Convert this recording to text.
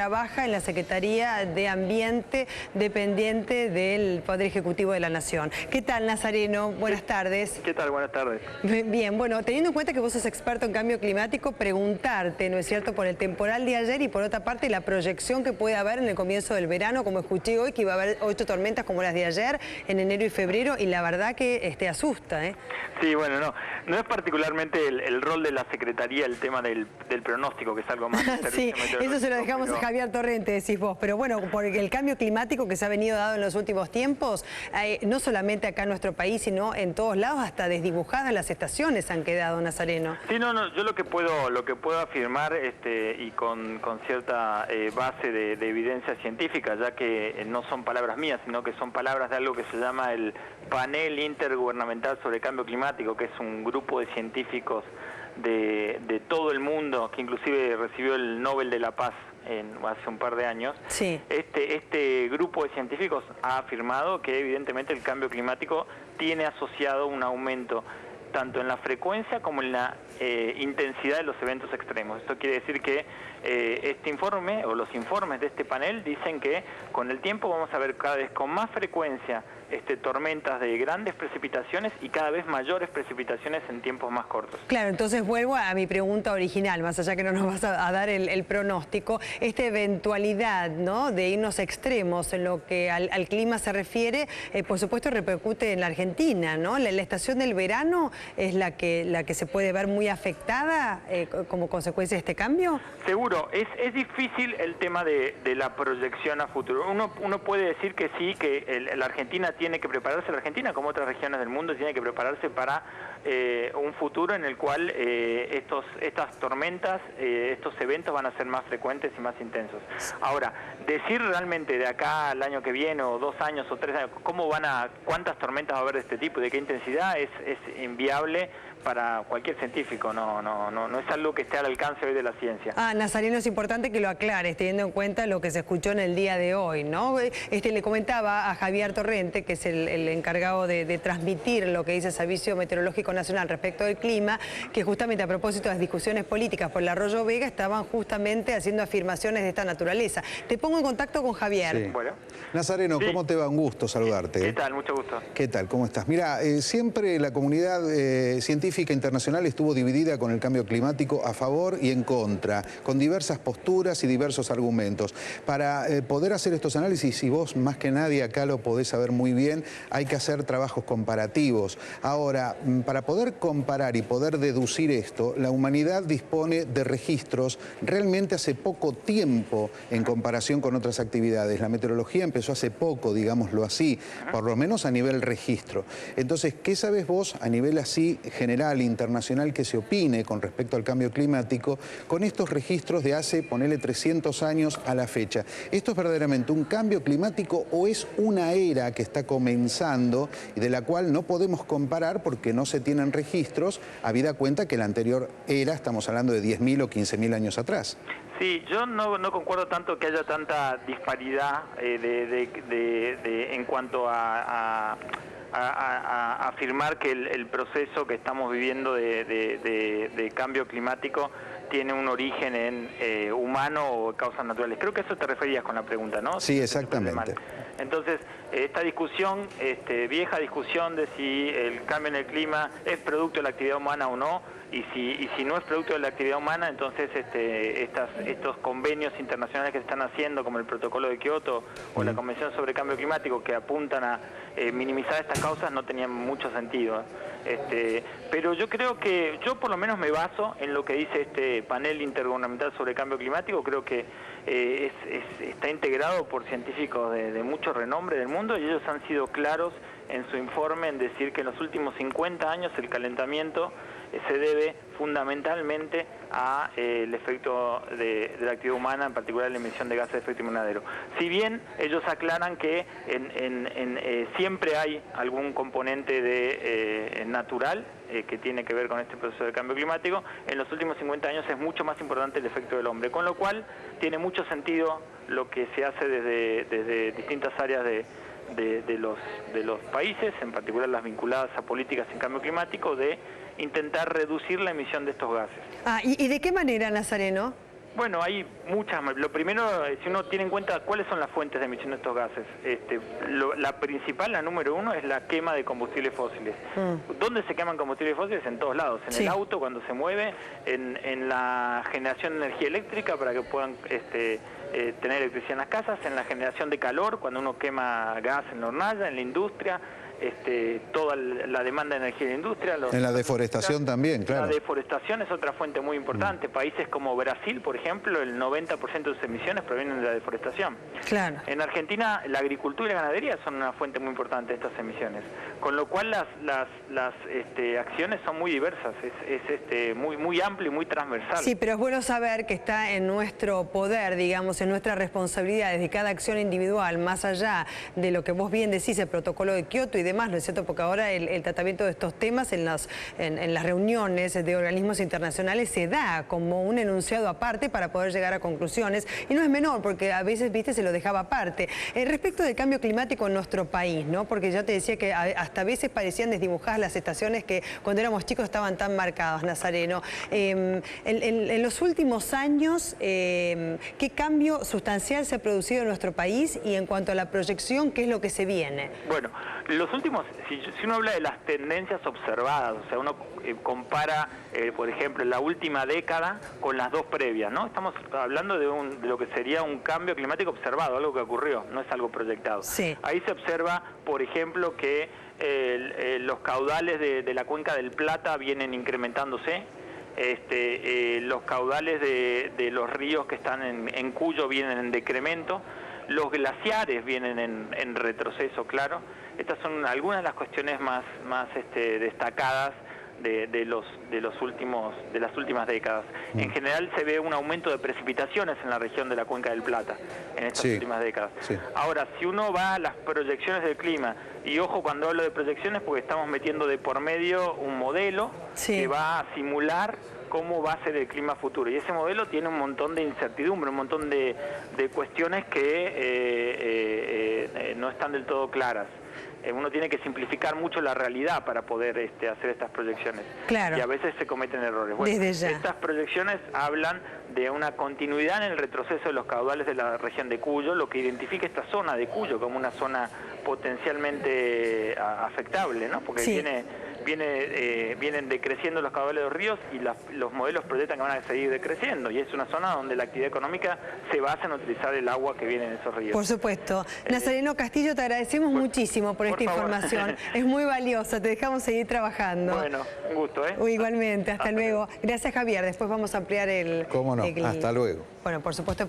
Trabaja en la Secretaría de Ambiente, dependiente del Poder Ejecutivo de la Nación. ¿Qué tal, Nazareno? Buenas tardes. ¿Qué tal? Buenas tardes. Bien, bueno, teniendo en cuenta que vos sos experto en cambio climático, preguntarte, ¿no es cierto?, por el temporal de ayer y por otra parte la proyección que puede haber en el comienzo del verano, como escuché hoy, que iba a haber 8 tormentas como las de ayer en enero y febrero, y la verdad que asusta, ¿eh? Sí, bueno, no es particularmente el rol de la Secretaría el tema del pronóstico, que es algo más... Sí, eso se lo dejamos a Javier Torrente, decís vos, pero bueno, porque el cambio climático que se ha venido dado en los últimos tiempos, no solamente acá en nuestro país, sino en todos lados, hasta desdibujadas las estaciones han quedado, Nazareno. Sí, no, yo lo que puedo afirmar, y con cierta base de evidencia científica, ya que no son palabras mías, sino que son palabras de algo que se llama el Panel Intergubernamental sobre Cambio Climático, que es un grupo de científicos de todo el mundo, que inclusive recibió el Nobel de la Paz hace un par de años. Sí. Este grupo de científicos ha afirmado que evidentemente el cambio climático tiene asociado un aumento tanto en la frecuencia como en la intensidad de los eventos extremos. Esto quiere decir que este informe, o los informes de este panel, dicen que con el tiempo vamos a ver cada vez con más frecuencia tormentas de grandes precipitaciones y cada vez mayores precipitaciones en tiempos más cortos. Claro, entonces vuelvo a mi pregunta original, más allá que no nos vas a dar el pronóstico, esta eventualidad, ¿no?, de irnos extremos en lo que al clima se refiere, por supuesto repercute en la Argentina, ¿no? La estación del verano es la que se puede ver muy afectada como consecuencia de este cambio. Seguro, es difícil el tema de la proyección a futuro. Uno puede decir que sí, que la Argentina tiene que prepararse, la Argentina como otras regiones del mundo tiene que prepararse para un futuro en el cual estas tormentas, estos eventos van a ser más frecuentes y más intensos. Ahora, decir realmente de acá al año que viene, o 2 años o 3 años, cuántas tormentas va a haber de este tipo y de qué intensidad, es inviable para cualquier científico, no es algo que esté al alcance hoy de la ciencia. Nazareno, es importante que lo aclares, teniendo en cuenta lo que se escuchó en el día de hoy, ¿no? Le comentaba a Javier Torrente, que es el encargado de transmitir lo que dice el Servicio Meteorológico Nacional respecto del clima, que justamente a propósito de las discusiones políticas por el Arroyo Vega estaban justamente haciendo afirmaciones de esta naturaleza. Te pongo en contacto con Javier. Sí. Bueno. Nazareno, sí. ¿Cómo te va? Un gusto saludarte. ¿Qué tal? Mucho gusto. ¿Qué tal? ¿Cómo estás? Mira, siempre la comunidad científica internacional estuvo dividida con el cambio climático a favor y en contra, con diversas posturas y diversos argumentos. Para poder hacer estos análisis, y vos más que nadie acá lo podés saber muy bien, hay que hacer trabajos comparativos. Ahora, para poder comparar y poder deducir esto, la humanidad dispone de registros realmente hace poco tiempo en comparación con otras actividades. La meteorología empezó hace poco, digámoslo así, por lo menos a nivel registro. Entonces, ¿qué sabés vos a nivel así general, internacional, que se opine con respecto al cambio climático con estos registros de hace, ponele 300 años a la fecha? ¿Esto es verdaderamente un cambio climático o es una era que está comenzando y de la cual no podemos comparar porque no se tienen registros, habida cuenta que la anterior era, estamos hablando de 10.000 o 15.000 años atrás? Sí, yo no concuerdo tanto que haya tanta disparidad en cuanto a afirmar que el proceso que estamos viviendo de cambio climático tiene un origen humano o causas naturales. Creo que eso te referías con la pregunta, ¿no? Sí, exactamente. Entonces, esta discusión, vieja discusión de si el cambio en el clima es producto de la actividad humana o no, y si no es producto de la actividad humana, entonces estos convenios internacionales que se están haciendo, como el Protocolo de Kioto o la Convención sobre Cambio Climático, que apuntan a minimizar estas causas, no tenían mucho sentido. Pero yo creo que, yo por lo menos me baso en lo que dice este panel intergubernamental sobre cambio climático. Creo que está integrado por científicos de mucho renombre del mundo, y ellos han sido claros en su informe en decir que en los últimos 50 años el calentamiento se debe fundamentalmente a el efecto de la actividad humana, en particular la emisión de gases de efecto invernadero. Si bien ellos aclaran que siempre hay algún componente natural que tiene que ver con este proceso de cambio climático, en los últimos 50 años es mucho más importante el efecto del hombre, con lo cual tiene mucho sentido lo que se hace desde distintas áreas de los países, en particular las vinculadas a políticas en cambio climático, de intentar reducir la emisión de estos gases. ¿Y de qué manera, Nazareno? Bueno, hay muchas. Lo primero, si uno tiene en cuenta cuáles son las fuentes de emisión de estos gases, la principal, la número uno, es la quema de combustibles fósiles. ¿Dónde se queman combustibles fósiles? En todos lados. En el auto, cuando se mueve, en la generación de energía eléctrica para que puedan tener electricidad en las casas, en la generación de calor, cuando uno quema gas en la hornalla, en la industria. Toda la demanda de energía de la industria. En la deforestación también, claro. La deforestación es otra fuente muy importante. Países como Brasil, por ejemplo, el 90% de sus emisiones provienen de la deforestación. Claro. En Argentina, la agricultura y la ganadería son una fuente muy importante de estas emisiones. Con lo cual las acciones son muy diversas, es muy amplio y muy transversal. Sí, pero es bueno saber que está en nuestro poder, digamos, en nuestra responsabilidad de cada acción individual, más allá de lo que vos bien decís, el protocolo de Kioto y demás, ¿no es cierto? Porque ahora el tratamiento de estos temas en las reuniones de organismos internacionales se da como un enunciado aparte para poder llegar a conclusiones, y no es menor, porque a veces, viste, se lo dejaba aparte. Respecto del cambio climático en nuestro país, ¿no? Porque ya te decía que hasta a veces parecían desdibujadas las estaciones que cuando éramos chicos estaban tan marcadas, Nazareno. En los últimos años, ¿qué cambio sustancial se ha producido en nuestro país? Y en cuanto a la proyección, ¿qué es lo que se viene? Bueno, los últimos, si uno habla de las tendencias observadas, o sea, uno compara, por ejemplo, la última década con las dos previas, ¿no? Estamos hablando de lo que sería un cambio climático observado, algo que ocurrió, no es algo proyectado. Sí. Ahí se observa, por ejemplo, que los caudales de la cuenca del Plata vienen incrementándose. Los caudales de los ríos que están en Cuyo vienen en decremento. Los glaciares vienen en retroceso, claro. Estas son algunas de las cuestiones más destacadas de las últimas décadas. En general se ve un aumento de precipitaciones en la región de la Cuenca del Plata en estas últimas décadas. Sí. Ahora, si uno va a las proyecciones del clima, y ojo cuando hablo de proyecciones porque estamos metiendo de por medio un modelo que va a simular cómo va a ser el clima futuro. Y ese modelo tiene un montón de incertidumbre, un montón de cuestiones que no están del todo claras. Uno tiene que simplificar mucho la realidad para poder hacer estas proyecciones. Claro. Y a veces se cometen errores. Bueno, estas proyecciones hablan de una continuidad en el retroceso de los caudales de la región de Cuyo, lo que identifica esta zona de Cuyo como una zona potencialmente afectable, ¿no? Porque vienen decreciendo los caudales de los ríos y los modelos proyectan que van a seguir decreciendo, y es una zona donde la actividad económica se basa en utilizar el agua que viene en esos ríos. Por supuesto. Nazareno Castillo, te agradecemos muchísimo por esta información. Es muy valiosa, te dejamos seguir trabajando. Bueno, un gusto, ¿eh? Igualmente, hasta luego. Gracias, Javier. Después vamos a ampliar el... ¿Cómo no? Hasta luego. Bueno, por supuesto...